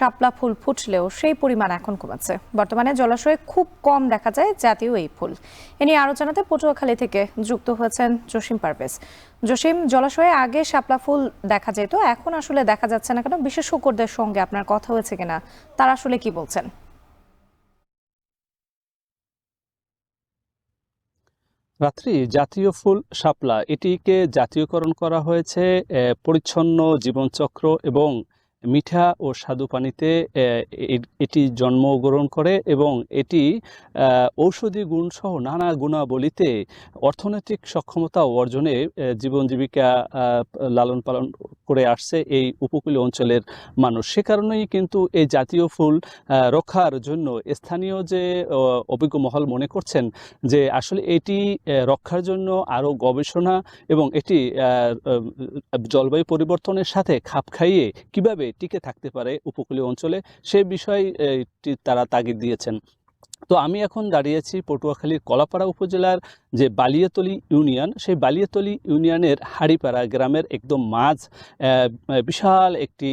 শাপলা ফুল ফুটলেও সেই পরিমাণ এখন কমেছে। বর্তমানে জলাশয়ে খুব কম দেখা যায় জাতীয় এই ফুল। এ নিয়ে আরো জানাতে পটুয়াখালী থেকে যুক্ত হয়েছেন জসিম পারভেজ। জসিম, জলাশয়ে আগে শাপলা ফুল দেখা যেত, এখন আসলে দেখা যাচ্ছে না কেন? বিশেষজ্ঞদের সঙ্গে আপনার কথা হয়েছে কিনা, তারা আসলে কি বলছেন? রাত্রি জাতীয় ফুল শাপলা এটিকে জাতীয়করণ করা হয়েছে পরিচ্ছন্ন জীবনচক্র এবং মিঠা ও স্বাদু পানিতে এটি জন্মগ্রহণ করে এবং এটি ঔষধি গুণসহ নানা গুণাবলীতে অর্থনৈতিক সক্ষমতা অর্জনে জীবন জীবিকা লালন পালন করে আসছে এই উপকূলীয় অঞ্চলের মানুষ। সে কারণেই কিন্তু এই জাতীয় ফুল রক্ষার জন্য স্থানীয় যে অভিজ্ঞ মহল মনে করছেন যে আসলে এটি রক্ষার জন্য আরও গবেষণা এবং এটি জলবায়ু পরিবর্তনের সাথে খাপ খাইয়ে কিভাবে টিকে থাকতে পারে উপকূলীয় অঞ্চলে সে বিষয়ে তারা তাগিদ দিয়েছেন। তো আমি এখন দাঁড়িয়েছি পটুয়াখালীর কলাপাড়া উপজেলার যে বালিয়াতলী ইউনিয়ন, সেই বালিয়াতলী ইউনিয়নের হাড়িপাড়া গ্রামের একদম মাঝ বিশাল একটি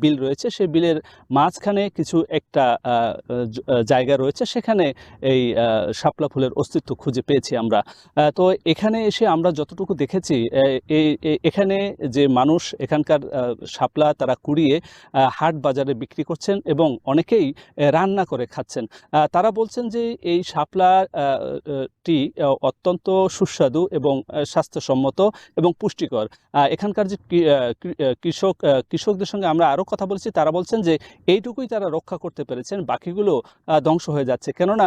বিল রয়েছে। সেই বিলের মাঝখানে কিছু একটা জায়গা রয়েছে, সেখানে এই শাপলা ফুলের অস্তিত্ব খুঁজে পেয়েছি আমরা। তো এখানে এসে আমরা যতটুকু দেখেছি, এখানে যে মানুষ এখানকার শাপলা তারা কুড়িয়ে হাট বাজারে বিক্রি করছেন এবং অনেকেই রান্না করে খাচ্ছেন। তারা বলছেন যে এই শাপলাটি অত্যন্ত সুস্বাদু এবং স্বাস্থ্যসম্মত এবং পুষ্টিকর। এখানকার যে কৃষকদের সঙ্গে আমরা আরও কথা বলেছি, তারা বলছেন যে এইটুকুই তারা রক্ষা করতে পেরেছেন, বাকিগুলো ধ্বংস হয়ে যাচ্ছে। কেননা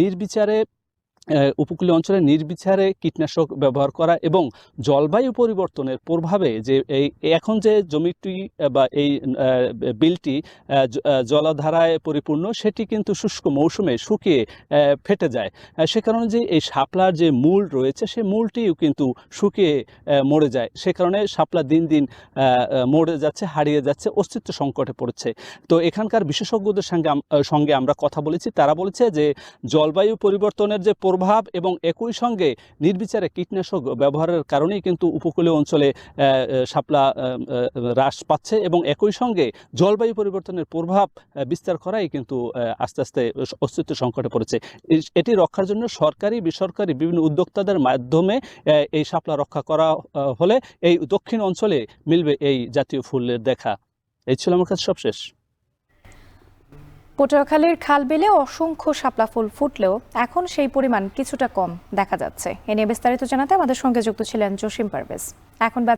নির্বিচারে উপকূলীয় অঞ্চলে নির্বিচারে কীটনাশক ব্যবহার করা এবং জলবায়ু পরিবর্তনের প্রভাবে যে এখন যে জমিটি বা এই বিলটি জলাধারায় পরিপূর্ণ, সেটি কিন্তু শুষ্ক মৌসুমে শুকিয়ে ফেটে যায়। সে কারণে যে এই শাপলার যে মূল রয়েছে, সেই মূলটিও কিন্তু শুকিয়ে মরে যায়। সে কারণে শাপলা দিন দিন মরে যাচ্ছে, হারিয়ে যাচ্ছে, অস্তিত্ব সংকটে পড়ছে। তো এখানকার বিশেষজ্ঞদের সঙ্গে আমরা কথা বলেছি, তারা বলেছে যে জলবায়ু পরিবর্তনের যে প্রভাব এবং একই সঙ্গে নির্বিচারে কীটনাশক ব্যবহারের কারণেই কিন্তু উপকূলীয় অঞ্চলে শাপলা হ্রাস পাচ্ছে এবং একই সঙ্গে জলবায়ু পরিবর্তনের প্রভাব বিস্তার করাই কিন্তু আস্তে আস্তে অস্তিত্ব সংকটে পড়েছে। এটি রক্ষার জন্য সরকারি বেসরকারি বিভিন্ন উদ্যোক্তাদের মাধ্যমে এই শাপলা রক্ষা করা হলে এই দক্ষিণ অঞ্চলে মিলবে এই জাতীয় ফুলের দেখা। এই ছিল আমার কাছে সবশেষ। পটুয়াখালীর খাল বিলে অসংখ্য শাপলা ফুল ফুটলেও এখন সেই পরিমাণ কিছুটা কম দেখা যাচ্ছে। এ নিয়ে বিস্তারিত জানাতে আমাদের সঙ্গে যুক্ত ছিলেন জসিম পারভেজ। এখন